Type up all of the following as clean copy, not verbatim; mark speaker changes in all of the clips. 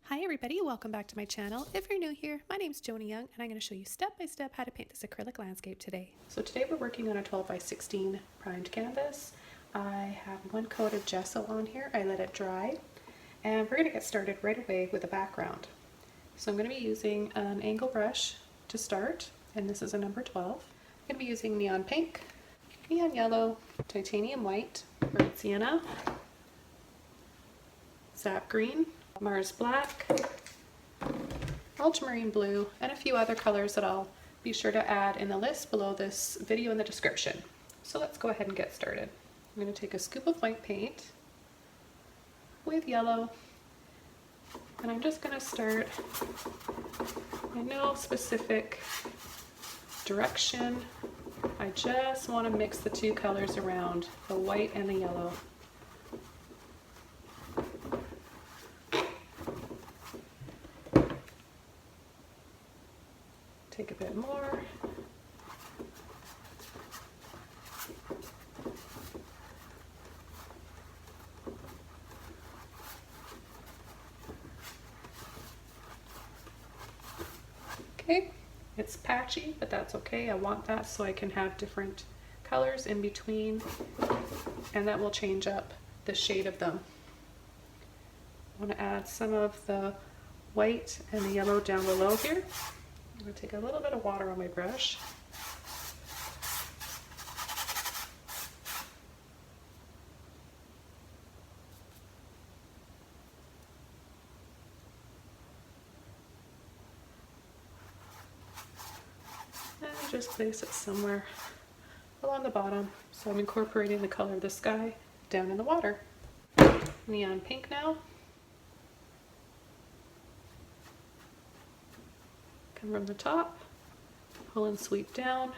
Speaker 1: Hi everybody, welcome back to my channel. If you're new here, my name's Joni Young and I'm going to show you step by step how to paint this acrylic landscape today. So today we're working on a 12 by 16 primed canvas. I have one coat of gesso on here. I let it dry and we're going to get started right away with a background. So I'm going to be using an angle brush to start, and this is a number 12. I'm going to be using neon pink, neon yellow, titanium white, burnt sienna, sap green, Mars black, ultramarine blue, and a few other colors that I'll be sure to add in the list below this video in the description. So let's go ahead and get started. I'm going to take a scoop of white paint with yellow, and I'm just going to start in no specific direction. I just want to mix the two colors around, the white and the yellow. Take a bit more. Okay, it's patchy, but that's okay. I want that so I can have different colors in between, and that will change up the shade of them. I want to add some of the white and the yellow down below here. I'm going to take a little bit of water on my brush. And just place it somewhere along the bottom. So I'm incorporating the color of the sky down in the water. Neon pink now. Come from the top, pull and sweep down.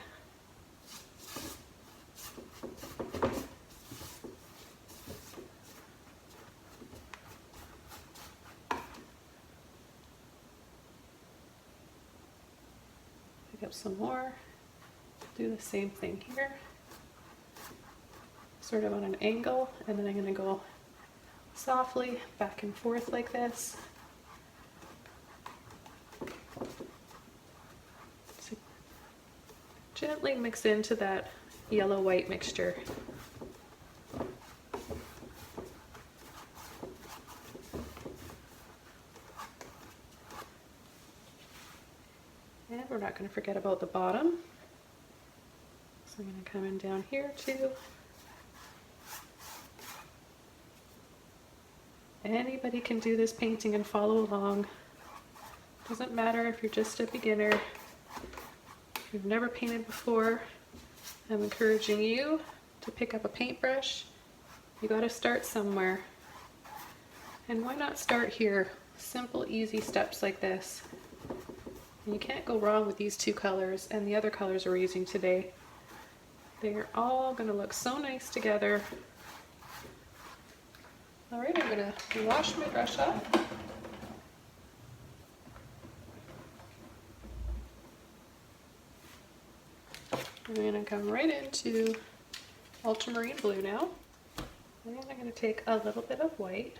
Speaker 1: Pick up some more. Do the same thing here. Sort of on an angle, and then I'm going to go softly back and forth like this. Gently mix into that yellow-white mixture. And we're not going to forget about the bottom. So I'm going to come in down here too. Anybody can do this painting and follow along. Doesn't matter if you're just a beginner. If you've never painted before, I'm encouraging you to pick up a paintbrush. You got to start somewhere. And why not start here? Simple, easy steps like this. And you can't go wrong with these two colors and the other colors we're using today. They are all going to look so nice together. Alright, I'm going to wash my brush up. I'm going to come right into ultramarine blue now. And I'm going to take a little bit of white.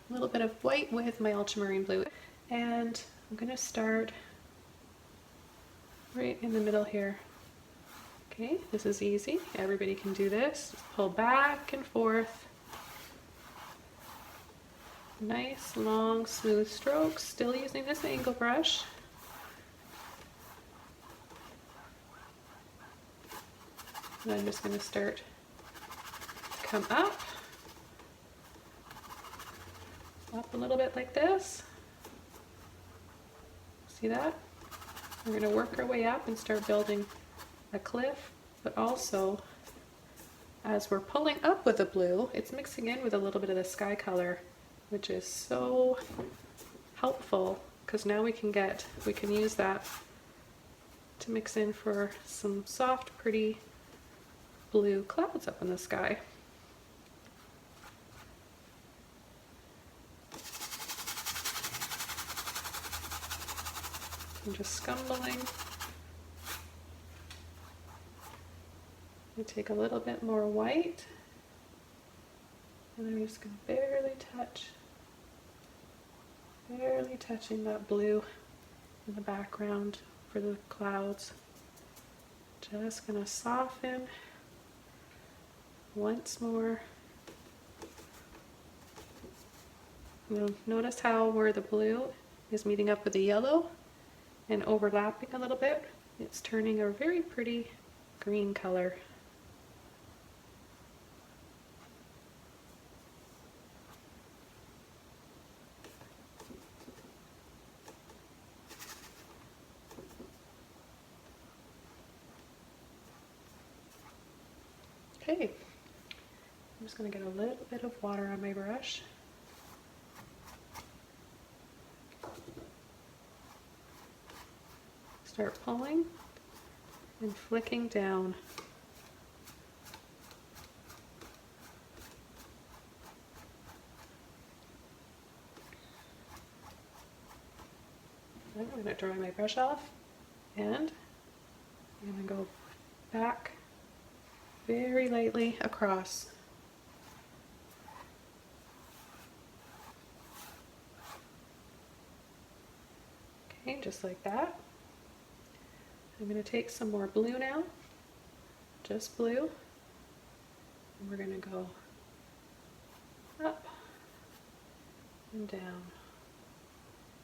Speaker 1: A little bit of white with my ultramarine blue. And I'm going to start right in the middle here. Okay, this is easy. Everybody can do this. Just pull back and forth. Nice, long, smooth strokes. Still using this angle brush. And I'm just going to start to come up a little bit like this. See that? We're going to work our way up and start building a cliff, but also as we're pulling up with the blue, it's mixing in with a little bit of the sky color, which is so helpful because now we can use that to mix in for some soft, pretty blue clouds up in the sky. I'm just scumbling. I take a little bit more white, and I'm just going to barely touch Barely touching that blue in the background for the clouds. Just gonna soften once more. You'll notice how where the blue is meeting up with the yellow and overlapping a little bit, it's turning a very pretty green color. Okay, I'm just going to get a little bit of water on my brush. Start pulling and flicking down. Then I'm going to dry my brush off and I'm going to go back very lightly across. Okay, just like that. I'm going to take some more blue now, just blue, and we're going to go up and down.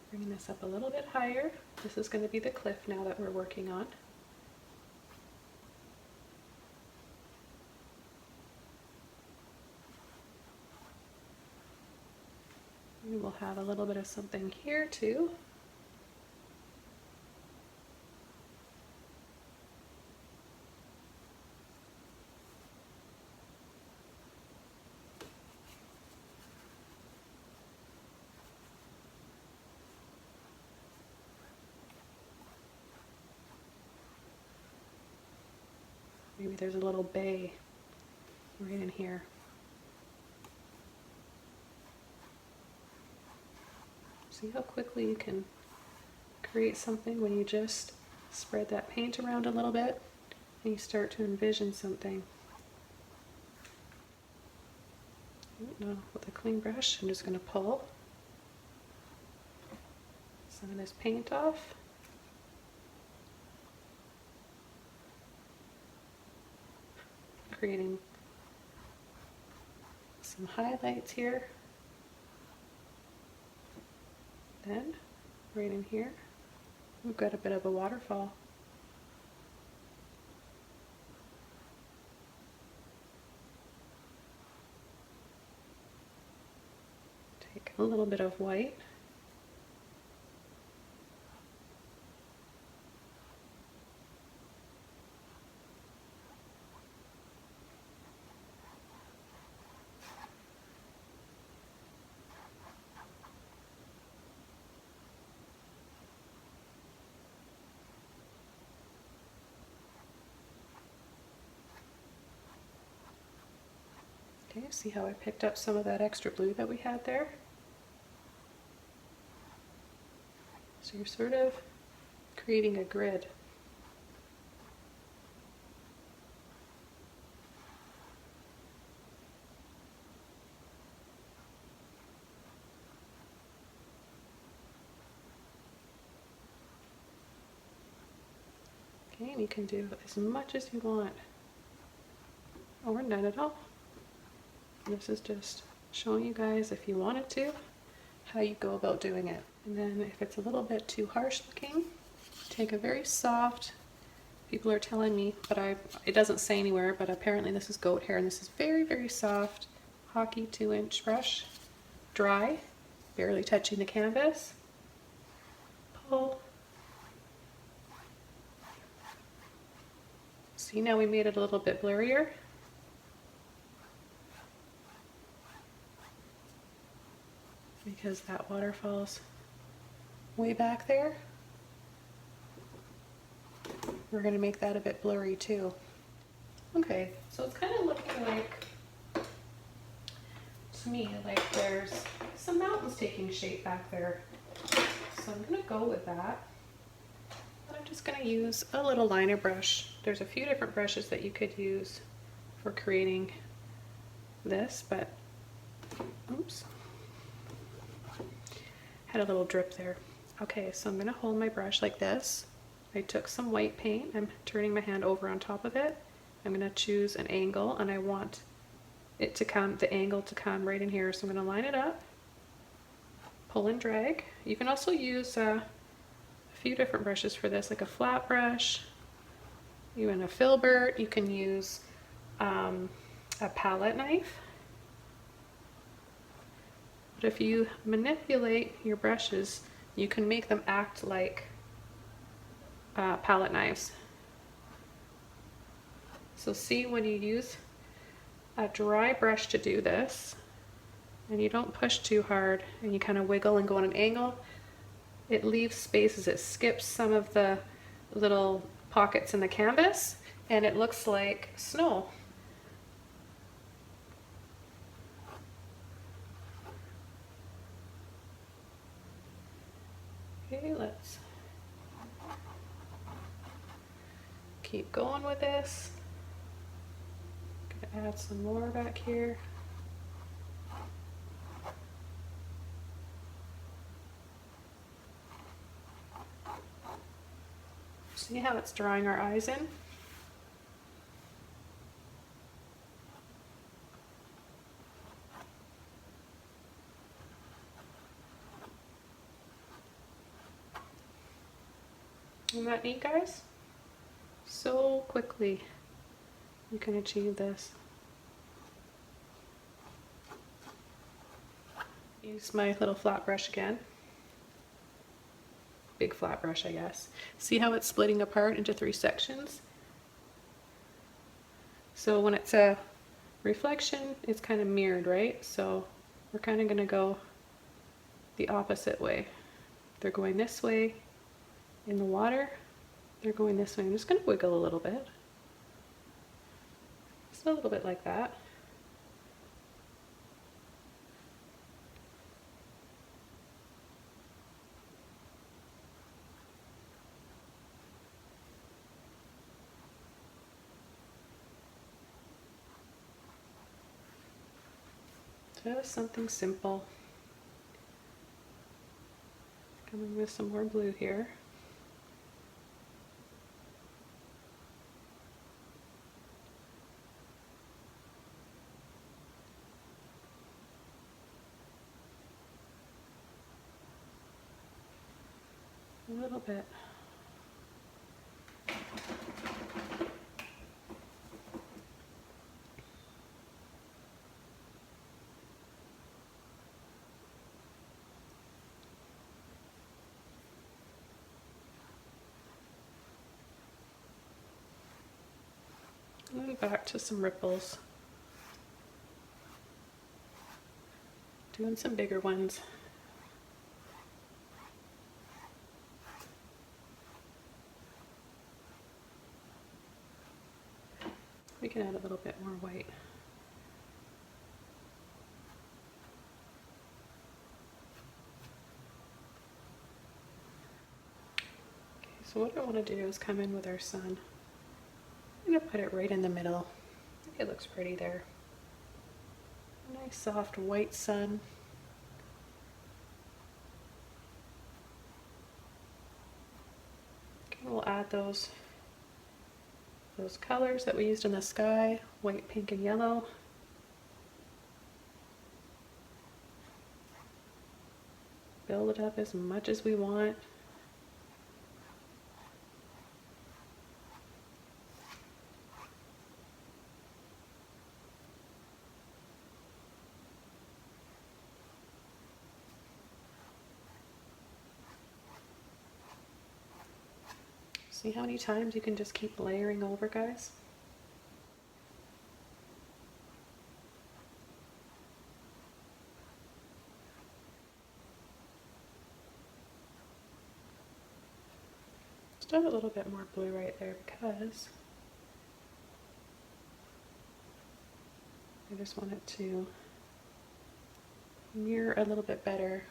Speaker 1: Bringing this up a little bit higher. This is going to be the cliff now that we're working on. We will have a little bit of something here too. Maybe there's a little bay right in here. See how quickly you can create something when you just spread that paint around a little bit and you start to envision something. Now with a clean brush, I'm just going to pull some of this paint off. Creating some highlights here. Then, right in here, we've got a bit of a waterfall. Take a little bit of white. Okay, see how I picked up some of that extra blue that we had there? So you're sort of creating a grid. Okay, and you can do as much as you want, or none at all. This is just showing you guys, if you wanted to, how you go about doing it. And then if it's a little bit too harsh looking, take a very soft, people are telling me, but it doesn't say anywhere, but apparently this is goat hair, and this is very, very soft, hockey 2-inch brush, dry, barely touching the canvas. Pull. See, now we made it a little bit blurrier. Because that waterfall's way back there. We're going to make that a bit blurry too. Okay, so it's kind of looking like, to me, like there's some mountains taking shape back there. So I'm going to go with that. But I'm just going to use a little liner brush. There's a few different brushes that you could use for creating this, but oops. Had a little drip there. Okay, so I'm gonna hold my brush like this. I took some white paint. I'm turning my hand over on top of it. I'm gonna choose an angle, and I want it to come, the angle to come right in here. So I'm gonna line it up, pull and drag. You can also use a few different brushes for this, like a flat brush, even a Filbert. You can use a palette knife. But if you manipulate your brushes, you can make them act like palette knives. So see, when you use a dry brush to do this, and you don't push too hard, and you kind of wiggle and go on an angle, it leaves spaces. It skips some of the little pockets in the canvas, and it looks like snow. Okay, let's keep going with this. Gonna add some more back here. See how it's drawing our eyes in? Isn't that neat, guys? So quickly you can achieve this. Use my little flat brush again. Big flat brush, I guess. See how it's splitting apart into 3 sections? So when it's a reflection, it's kind of mirrored, right? So we're kind of going to go the opposite way. They're going this way in the water. They're going this way. I'm just going to wiggle a little bit. Just a little bit like that. Just something simple. Coming with some more blue here. A little bit. And then back to some ripples. Doing some bigger ones. We can add a little bit more white. Okay, so what I want to do is come in with our sun. I'm going to put it right in the middle. I think it looks pretty there. A nice soft white sun. Okay, we'll add those colors that we used in the sky, white, pink, and yellow. Build it up as much as we want. See how many times you can just keep layering over, guys? Just add a little bit more blue right there because I just want it to mirror a little bit better.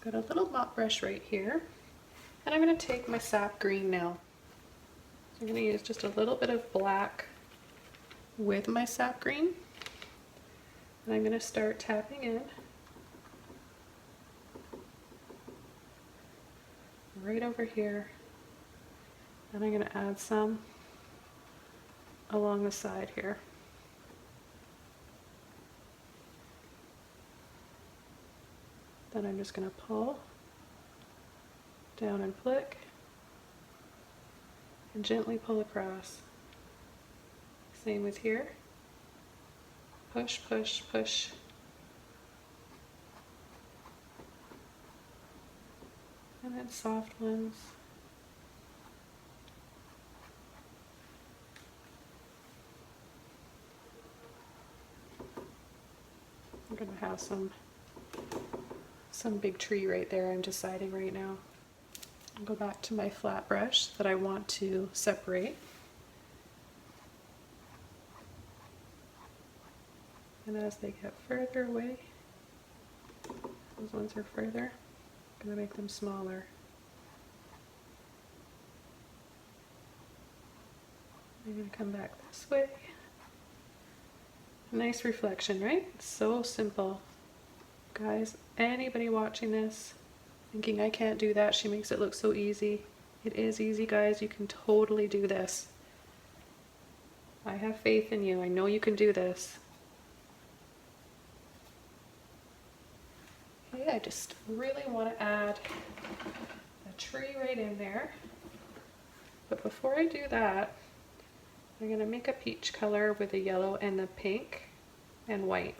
Speaker 1: Got a little mop brush right here, and I'm going to take my sap green now. So I'm going to use just a little bit of black with my sap green, and I'm going to start tapping in right over here, and I'm going to add some along the side here. Then I'm just going to pull down and flick and gently pull across. Same with here. Push, push, push. And then soft ones. I'm going to have some big tree right there, I'm deciding right now. I'll go back to my flat brush that I want to separate. And as they get further away, those ones are further, I'm going to make them smaller. I'm going to come back this way. Nice reflection, right? So simple. Guys, anybody watching this thinking I can't do that, she makes it look so easy. It is easy, guys. You can totally do this. I have faith in you. I know you can do this. Okay, I just really want to add a tree right in there. But before I do that, I'm going to make a peach color with the yellow and the pink and white.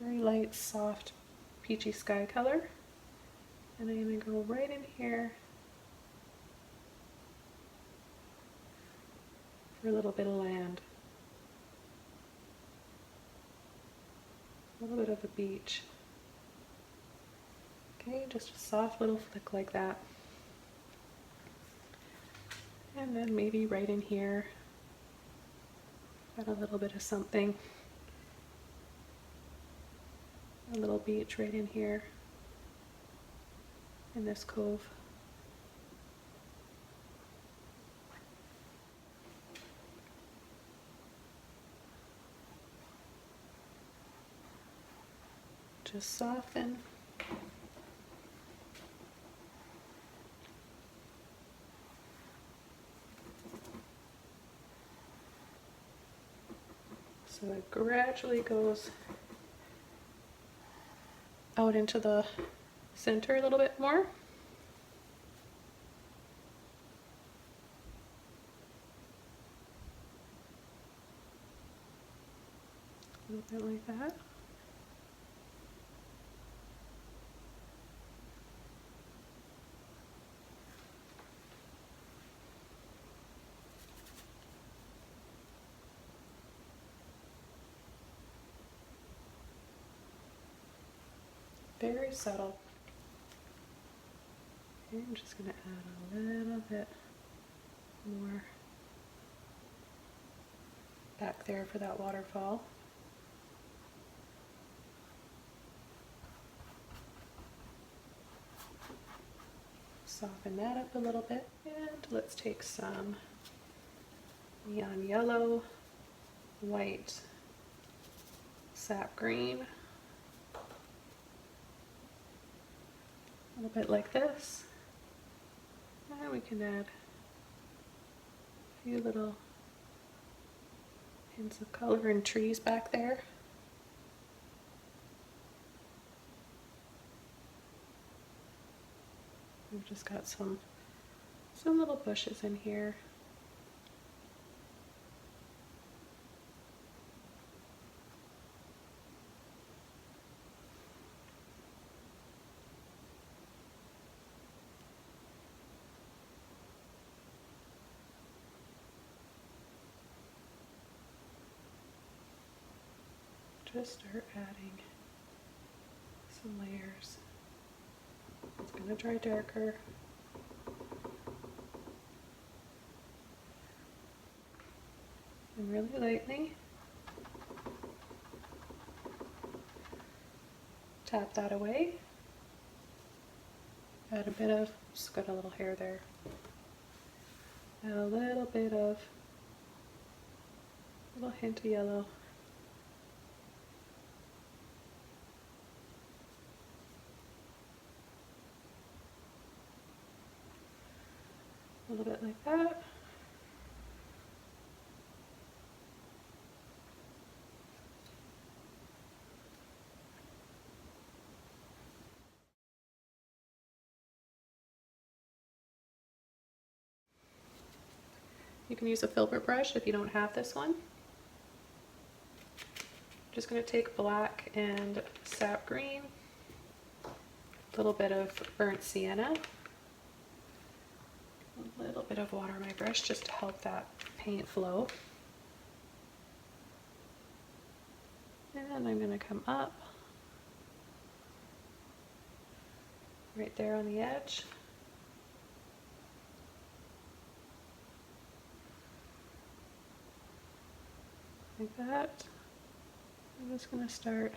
Speaker 1: Very light, soft, peachy sky color. And I'm going to go right in here for a little bit of land. A little bit of a beach. Okay, just a soft little flick like that. And then maybe right in here, add a little bit of something. A little beach right in here, in this cove. Just soften. So it gradually goes out into the center a little bit more. A little bit like that. Very subtle. Okay, I'm just going to add a little bit more back there for that waterfall. Soften that up a little bit, and let's take some neon yellow, white, sap green, a little bit like this, and we can add a few little hints of color and trees back there. We've just got some little bushes in here. Just start adding some layers. It's going to dry darker. And really lightly tap that away. Add a bit of, just got a little hair there. Add a little bit of, little hint of yellow. A little bit like that. You can use a Filbert brush if you don't have this one. Just going to take black and sap green, a little bit of burnt sienna, a little bit of water on my brush just to help that paint flow. And I'm going to come up right there on the edge. Like that. I'm just going to start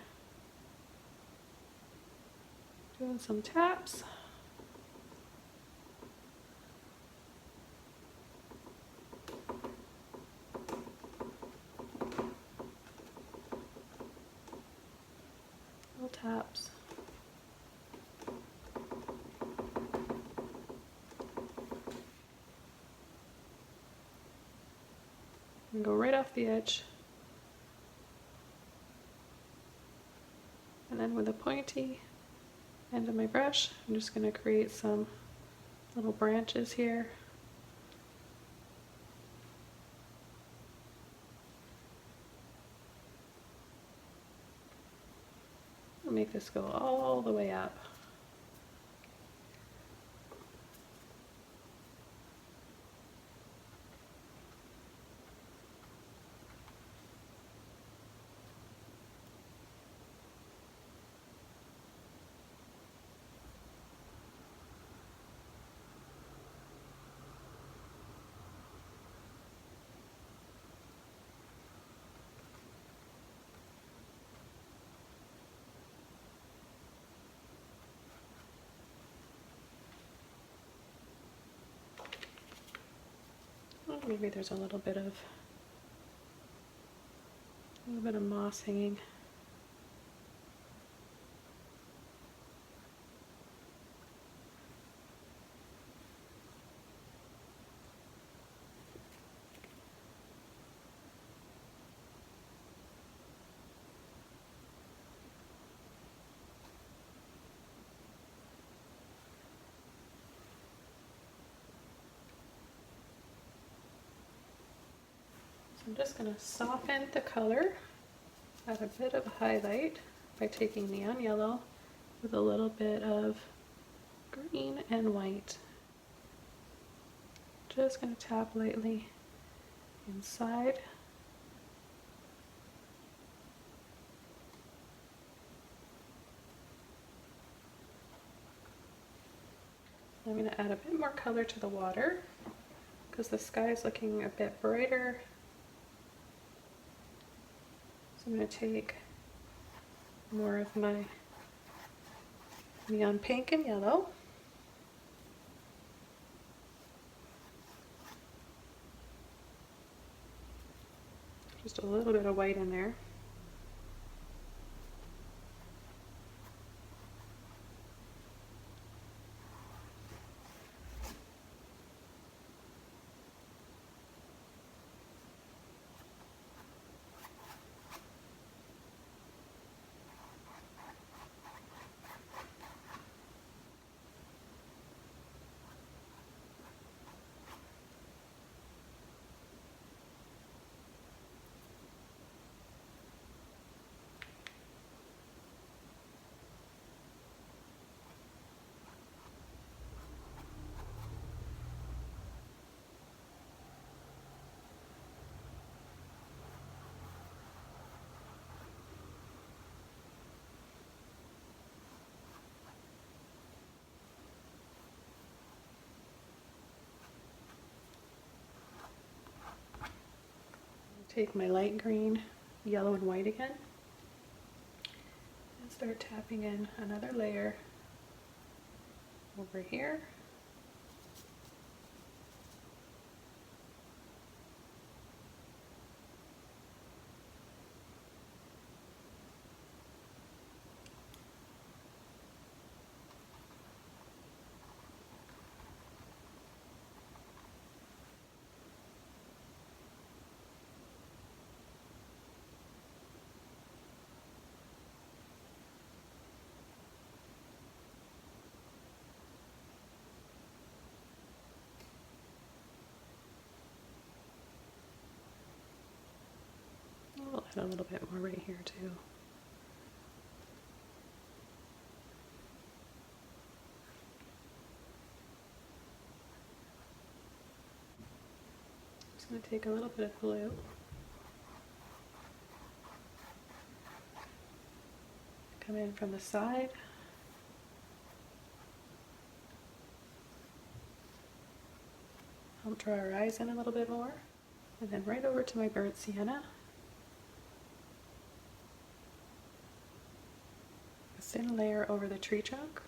Speaker 1: doing some taps. Little taps. And go right off the edge. And then with the pointy end of my brush, I'm just going to create some little branches here. I'll make this go all the way up. Oh, maybe there's a little bit of moss hanging. I'm just going to soften the color, add a bit of a highlight by taking neon yellow with a little bit of green and white. Just going to tap lightly inside. I'm going to add a bit more color to the water because the sky is looking a bit brighter. I'm going to take more of my neon pink and yellow. Just a little bit of white in there. Take my light green, yellow and white again, and start tapping in another layer over here. We'll add a little bit more right here too. Just going to take a little bit of blue. Come in from the side. Help draw our eyes in a little bit more. And then right over to my burnt sienna. A thin layer over the tree trunk.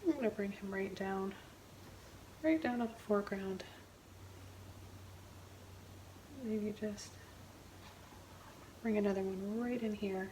Speaker 1: I'm going to bring him right down on the foreground. Maybe just bring another one right in here.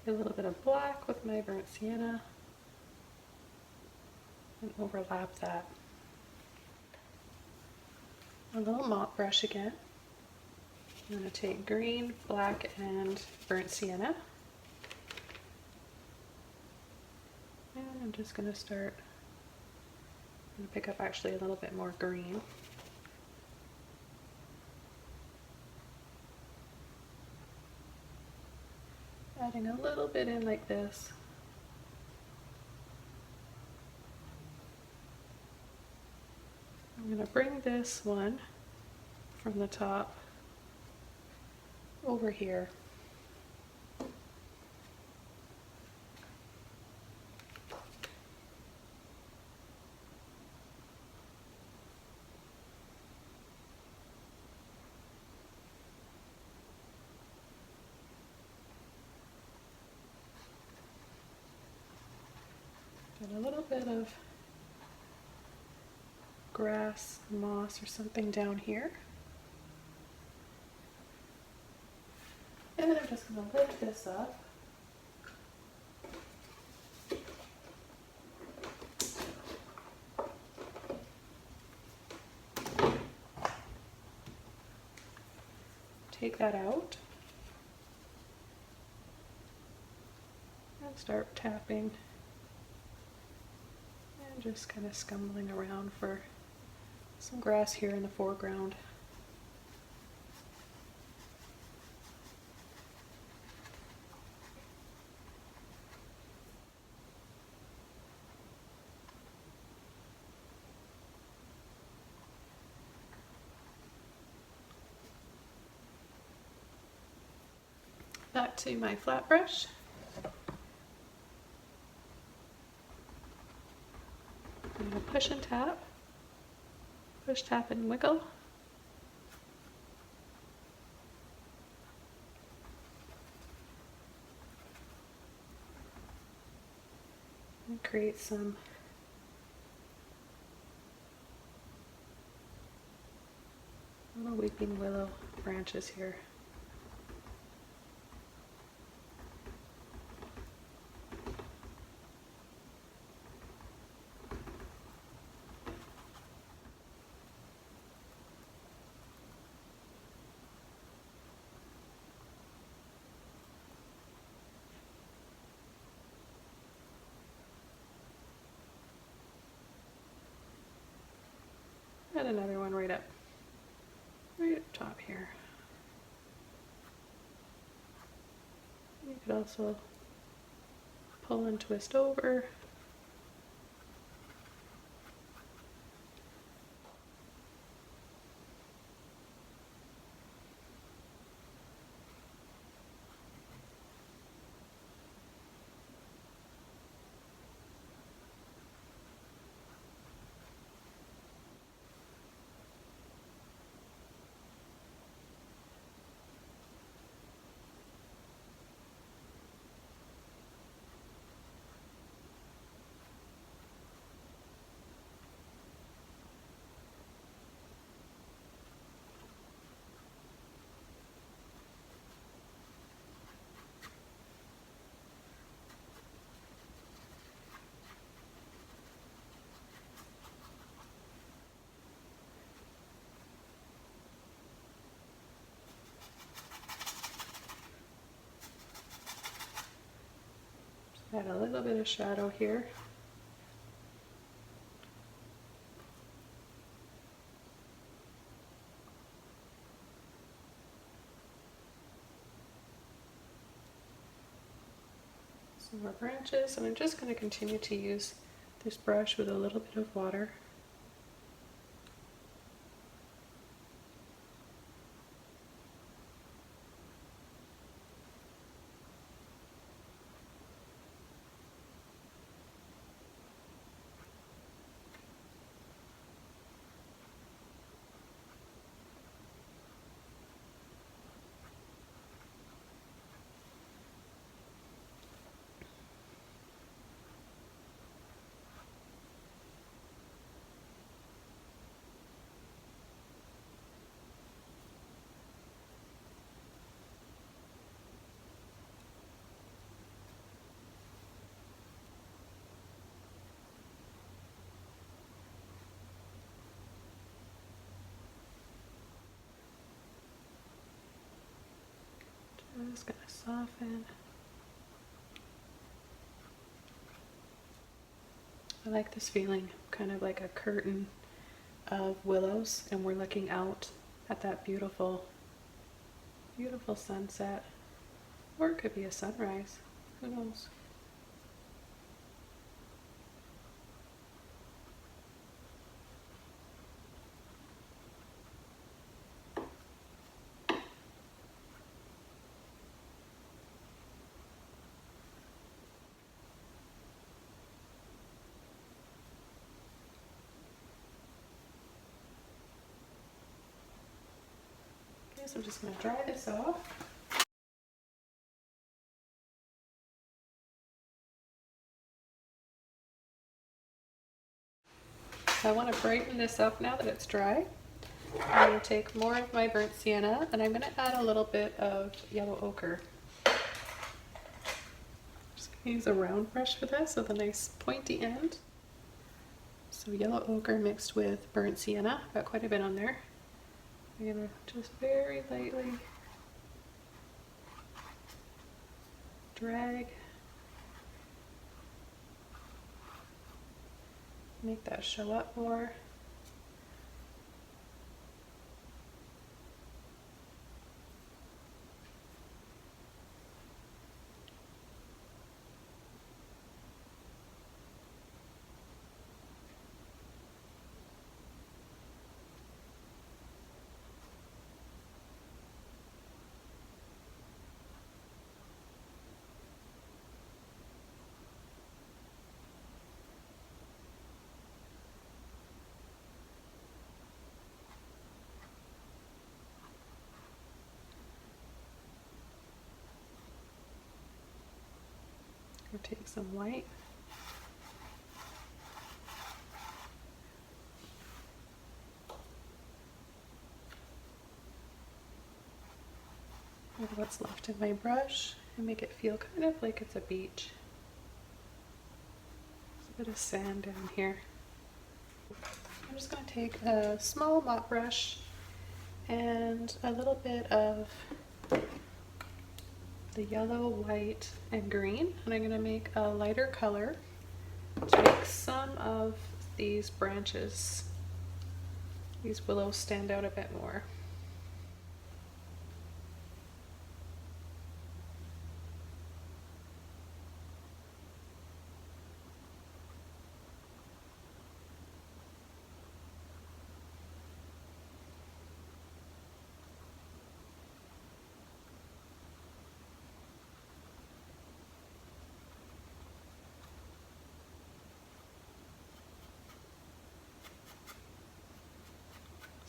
Speaker 1: A little bit of black with my burnt sienna and overlap that. A little mop brush again. I'm going to take green, black, and burnt sienna. And I'm just going to start, I'm going to pick up actually a little bit more green. Adding a little bit in like this. I'm going to bring this one from the top over here. And a little bit of grass, moss, or something down here. And I'm just going to lift this up. Take that out. And start tapping. And just kind of scumbling around for some grass here in the foreground. Back to my flat brush. I'm going to push and tap. Push, tap, and wiggle. And create some little weeping willow branches here. and another one right up top here. You could also pull and twist over. Add a little bit of shadow here. Some more branches, and I'm just going to continue to use this brush with a little bit of water. Just gonna soften. I like this feeling, kind of like a curtain of willows, and we're looking out at that beautiful, beautiful sunset. Or it could be a sunrise, who knows? So I'm just going to dry this off. So I want to brighten this up now that it's dry. I'm going to take more of my burnt sienna, and I'm going to add a little bit of yellow ochre. Just going to use a round brush for this with a nice pointy end. So yellow ochre mixed with burnt sienna. Got quite a bit on there. I'm going to just very lightly drag, make that show up more. We'll take some white. With what's left in my brush and make it feel kind of like it's a beach. There's a bit of sand down here. I'm just going to take a small mop brush and a little bit of the yellow, white, and green, and I'm going to make a lighter color to make some of these branches These willows stand out a bit more.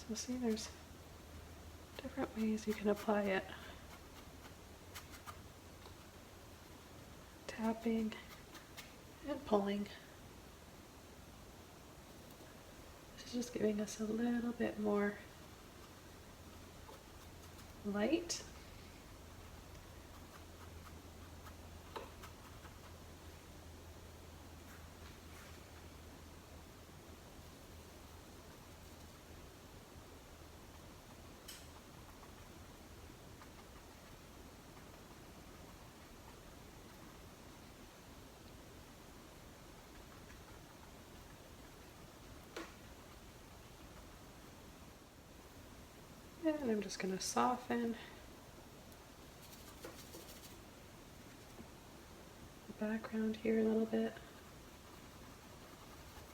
Speaker 1: So see, there's different ways you can apply it. Tapping and pulling. This is just giving us a little bit more light. And I'm just going to soften the background here a little bit.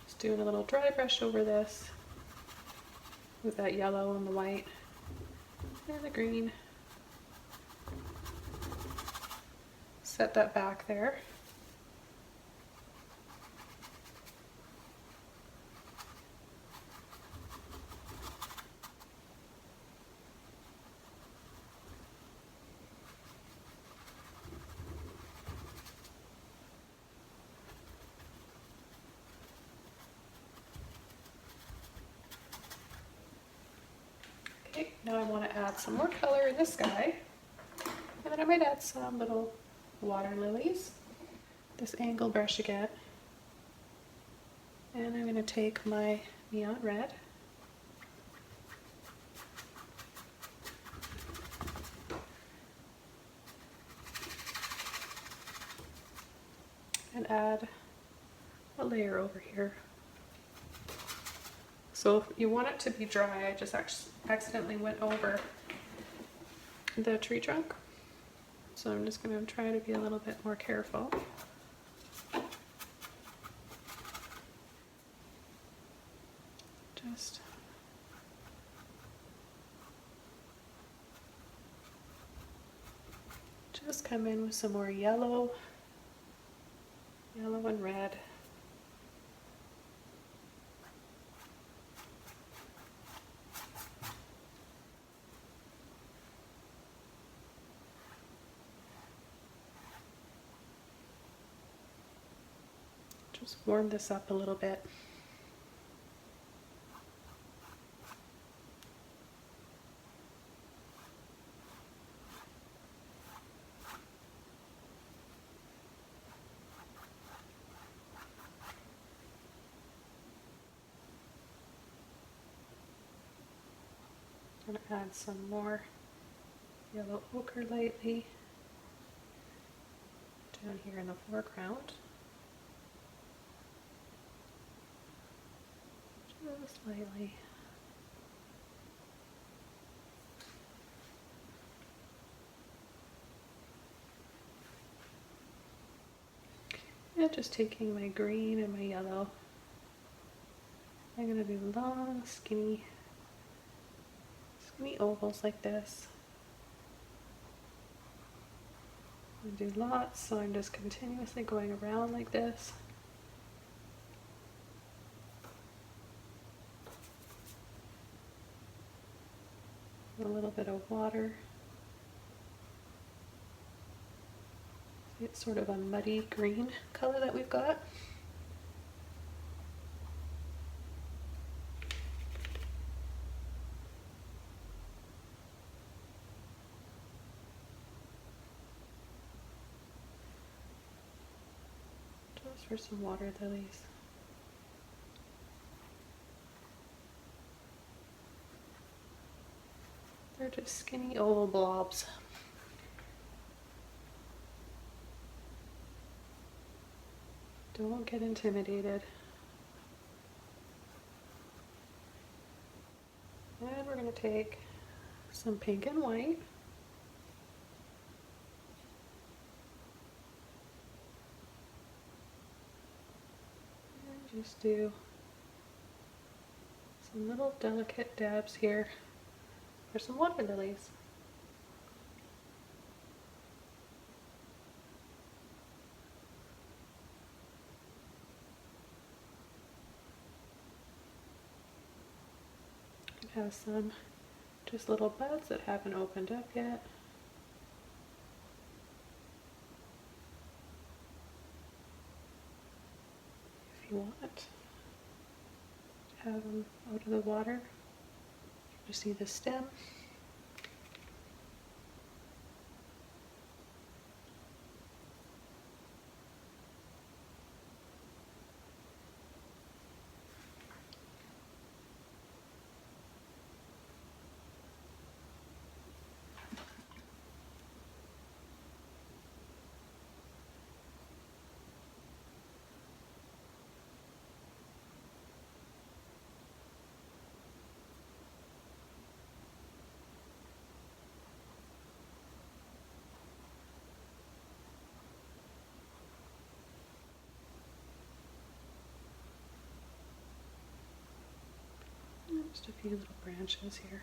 Speaker 1: Just doing a little dry brush over this with that yellow and the white and the green. Set that back there. Okay, now I want to add some more color in the sky, and then I might add some little water lilies. This angle brush again, and I'm going to take my neon red and add a layer over here. So if you want it to be dry, I just accidentally went over the tree trunk. So I'm just going to try to be a little bit more careful. Just come in with some more yellow and red. Just warm this up a little bit. I'm going to add some more yellow ochre lightly down here in the foreground. Just lightly. And just taking my green and my yellow, I'm going to do long, skinny ovals like this. I'm going to do lots, so I'm just continuously going around like this. A little bit of water. It's sort of a muddy green color that we've got. Just for some water lilies. They're just skinny oval blobs. Don't get intimidated. going to take some pink and white. And just do some little delicate dabs here for some water lilies. It has some just little buds that haven't opened up yet. If you want to have them out of the water, you see the stem. Just a few little branches here.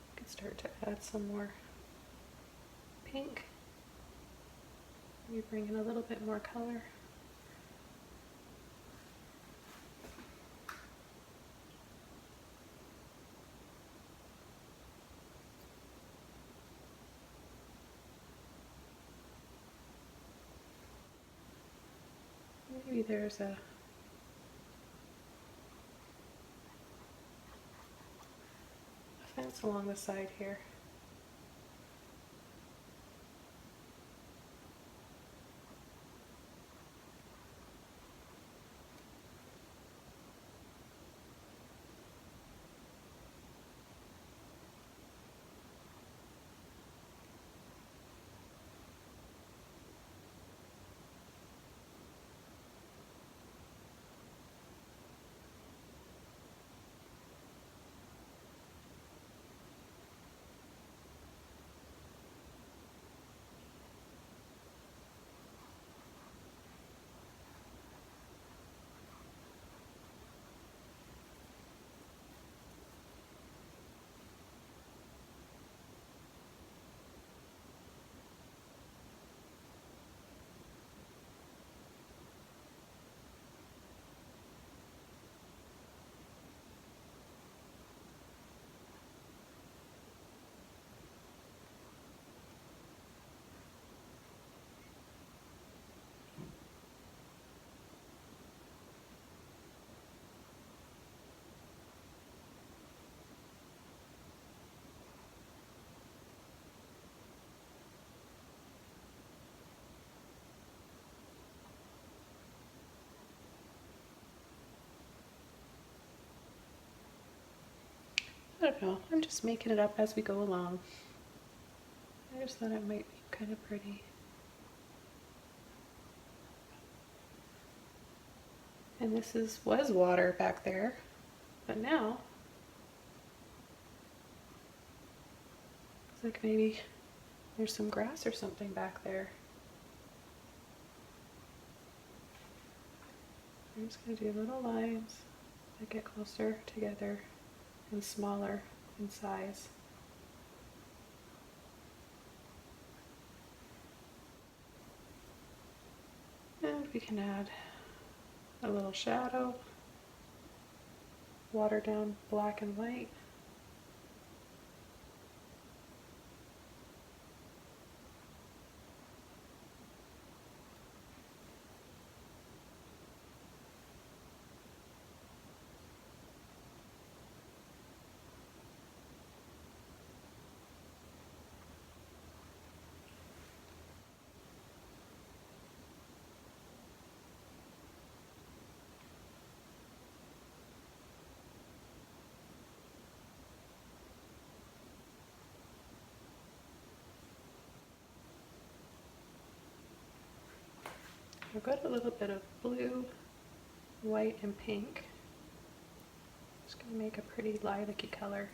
Speaker 1: You can start to add some more pink. Maybe bring in a little bit more color. Maybe there's a fence along the side here. I don't know, I'm just making it up as we go along. I just thought it might be kind of pretty. And this was water back there, but now looks like maybe there's some grass or something back there. I'm just going to do little lines that get closer together and smaller in size. And we can add a little shadow, water down black and white. I've got a little bit of blue, white, and pink. It's going to make a pretty lilac-y color.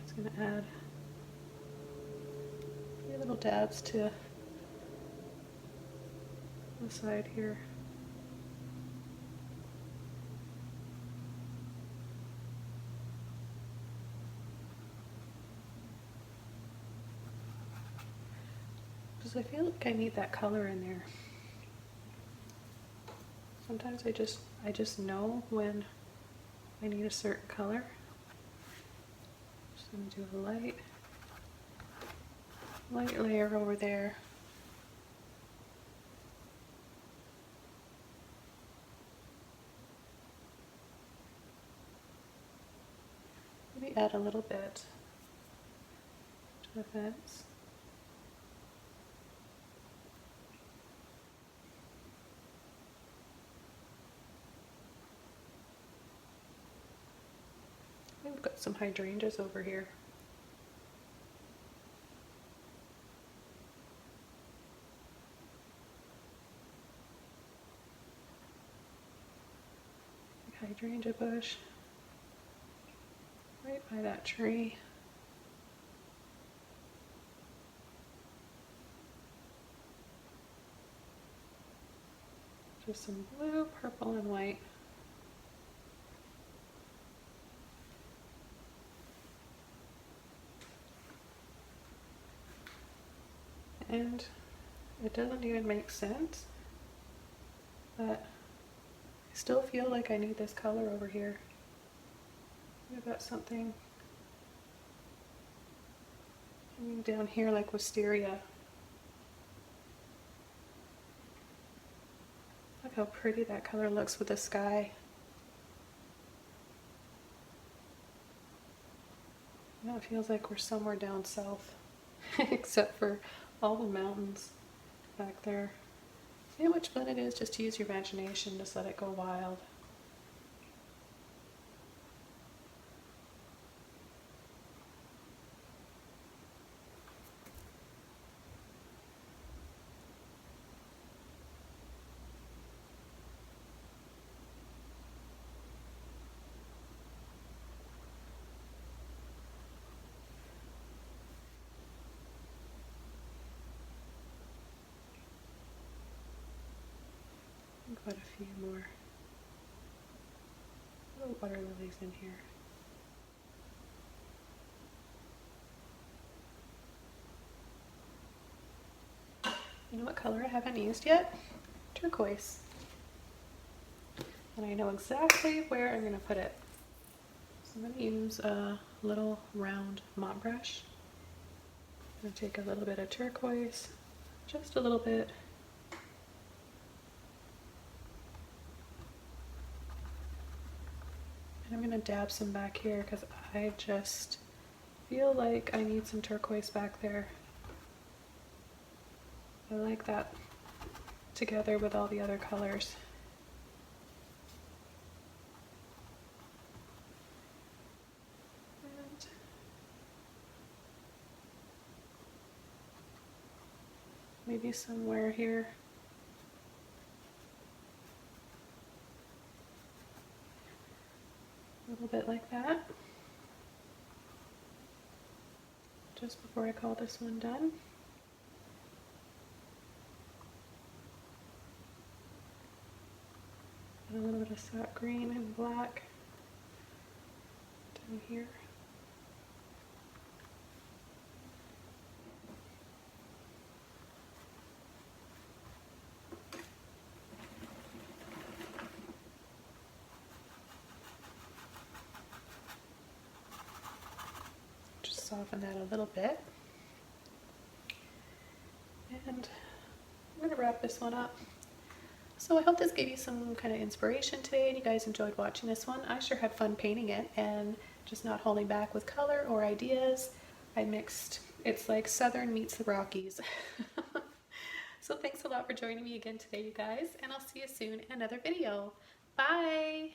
Speaker 1: Just going to add a few little dabs to the side here. Because I feel like I need that color in there. Sometimes I just know when I need a certain color. Just going to do a light layer over there. Maybe add a little bit to the fence. We've got some hydrangeas over here. Hydrangea bush right by that tree. Just some blue, purple, and white. And it doesn't even make sense, but I still feel like I need this color over here. I've got something down here like wisteria. Look how pretty that color looks with the sky. Now it feels like we're somewhere down south, except for all the mountains back there. See how much fun it is just to use your imagination, just let it go wild. I've got a few more little water lilies in here. You know what color I haven't used yet? Turquoise. And I know exactly where I'm going to put it. So I'm going to use a little round mop brush. I'm going to take a little bit of turquoise, just a little bit. And I'm going to dab some back here because I just feel like I need some turquoise back there. I like that together with all the other colors. And maybe somewhere here. A little bit like that. Just before I call this one done. A little bit of sap green and black down here. Just soften that a little bit. And I'm going to wrap this one up. So I hope this gave you some kind of inspiration today and you guys enjoyed watching this one. I sure had fun painting it and just not holding back with color or ideas. I mixed, it's like Southern meets the Rockies. So thanks a lot for joining me again today, you guys, and I'll see you soon in another video. Bye!